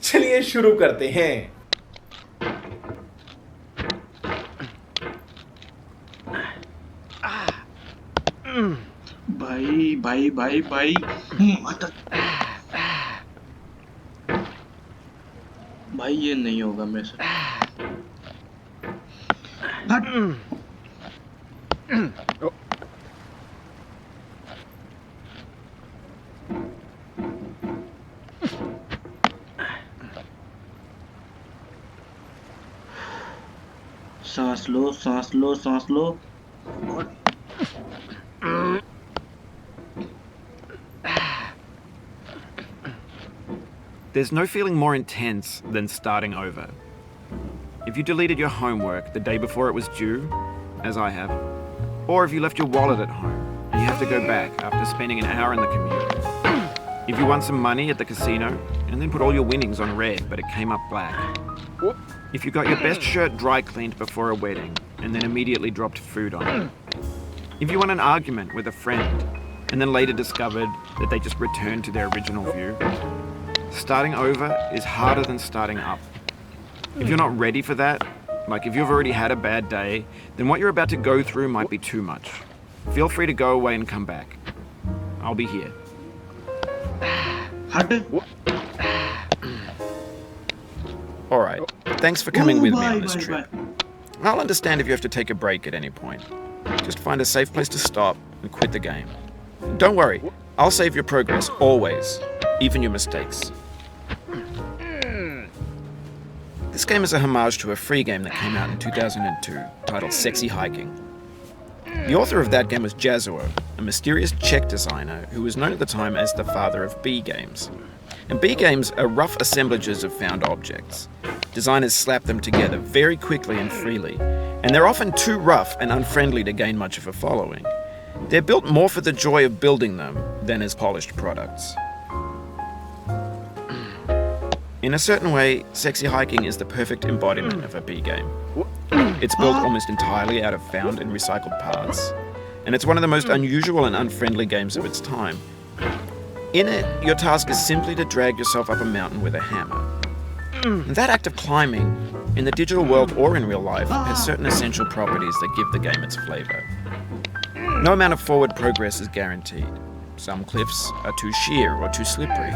चलिए शुरू करते हैं। भाई भाई भाई भाई माता भाई ये नहीं होगा मेरे से। हट। सांस लो सांस लो सांस लो और There's no feeling more intense than starting over. If you deleted your homework the day before it was due, as I have, or if you left your wallet at home and you have to go back after spending an hour in the commute. If you won some money at the casino and then put all your winnings on red but it came up black. If you got your best shirt dry cleaned before a wedding and then immediately dropped food on it. If you won an argument with a friend and then later discovered that they just returned to their original view. Starting over is harder than starting up. If you're not ready for that, like if you've already had a bad day, then what you're about to go through might be too much. Feel free to go away and come back. I'll be here. Alright, thanks for coming with me on this trip. I'll understand if you have to take a break at any point. Just find a safe place to stop and quit the game. Don't worry, I'll save your progress, always, even your mistakes. This game is a homage to a free game that came out in 2002, titled Sexy Hiking. The author of that game was Jazuo, a mysterious Czech designer who was known at the time as the father of B games. And B games are rough assemblages of found objects. Designers slap them together very quickly and freely, and they're often too rough and unfriendly to gain much of a following. They're built more for the joy of building them than as polished products. In a certain way, Sexy Hiking is the perfect embodiment of a B game. It's built almost entirely out of found and recycled parts, and it's one of the most unusual and unfriendly games of its time. In it, your task is simply to drag yourself up a mountain with a hammer. And that act of climbing, in the digital world or in real life, has certain essential properties that give the game its flavour. No amount of forward progress is guaranteed. Some cliffs are too sheer or too slippery.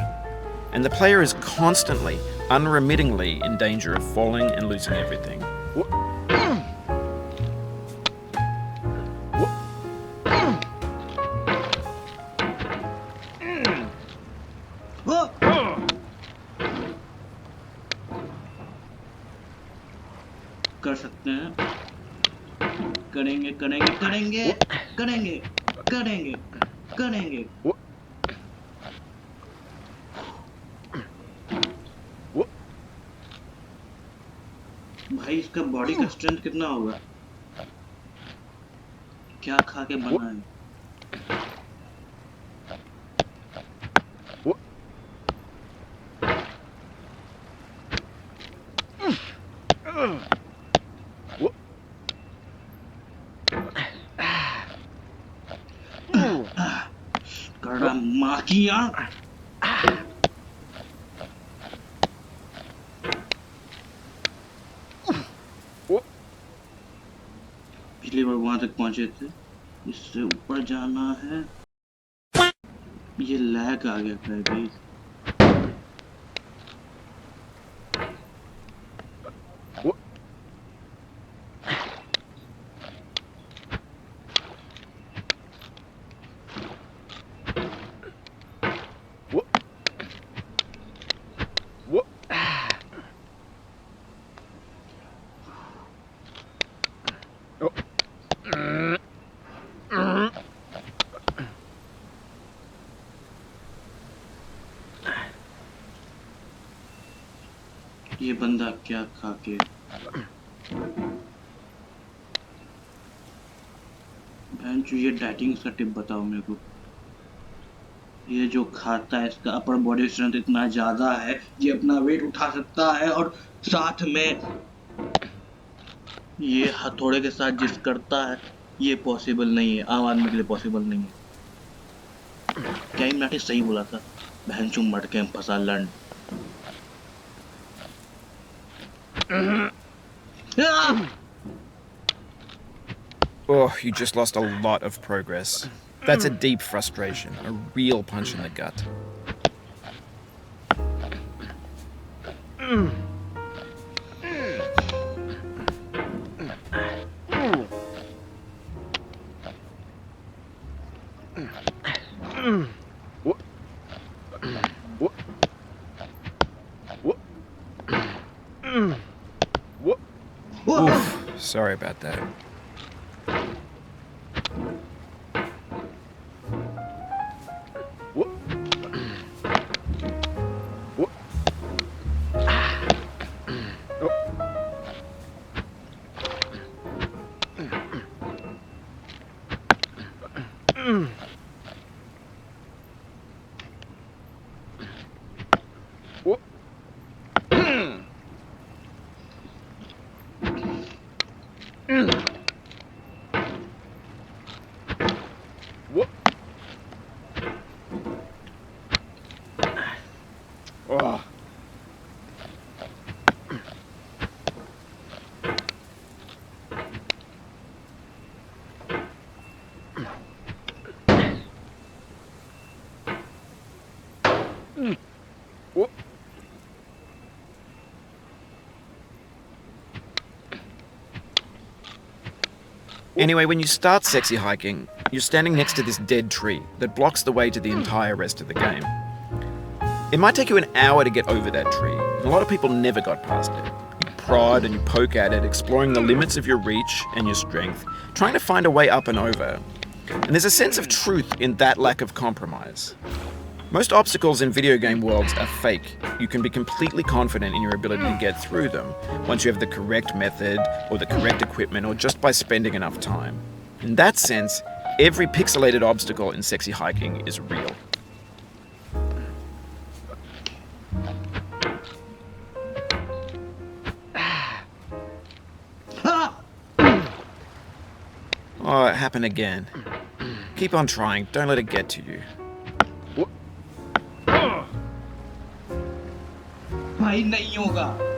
And the player is constantly, unremittingly in danger of falling and losing everything. कर सकते हैं, करेंगे करेंगे करेंगे करेंगे करेंगे करेंगे। भाई इसका बॉडी का स्ट्रेंथ कितना होगा? क्या खा के बना है? कड़ा माँ की आँख। पिछली बार वहां तक पहुंचे थे, इससे ऊपर जाना है। ये लैग आ गया था भाई। ये बंदा क्या खा के बहनचोद, ये डाइटिंग का टिप बताओ मेरे को। ये जो खाता है इसका अपर बॉडी स्ट्रेंथ इतना ज्यादा है, ये अपना वेट उठा सकता है और साथ में ये हथौड़े के साथ जिस करता है, ये पॉसिबल नहीं है, आम आदमी के लिए पॉसिबल नहीं है। क्या ही मैंने सही बोला था? बहनचोद मटके में फंसा लंड। Oh, you just lost a lot of progress. That's a deep frustration, a real punch in the gut. Oof, sorry about that. Oh. Anyway, when you start sexy hiking, you're standing next to this dead tree that blocks the way to the entire rest of the game. It might take you an hour to get over that tree, and a lot of people never got past it. You prod and you poke at it, exploring the limits of your reach and your strength, trying to find a way up and over. And there's a sense of truth in that lack of compromise. Most obstacles in video game worlds are fake. You can be completely confident in your ability to get through them once you have the correct method or the correct equipment or just by spending enough time. In that sense, every pixelated obstacle in sexy hiking is real. Oh, it happened again. Keep on trying, don't let it get to you. भाई नहीं होगा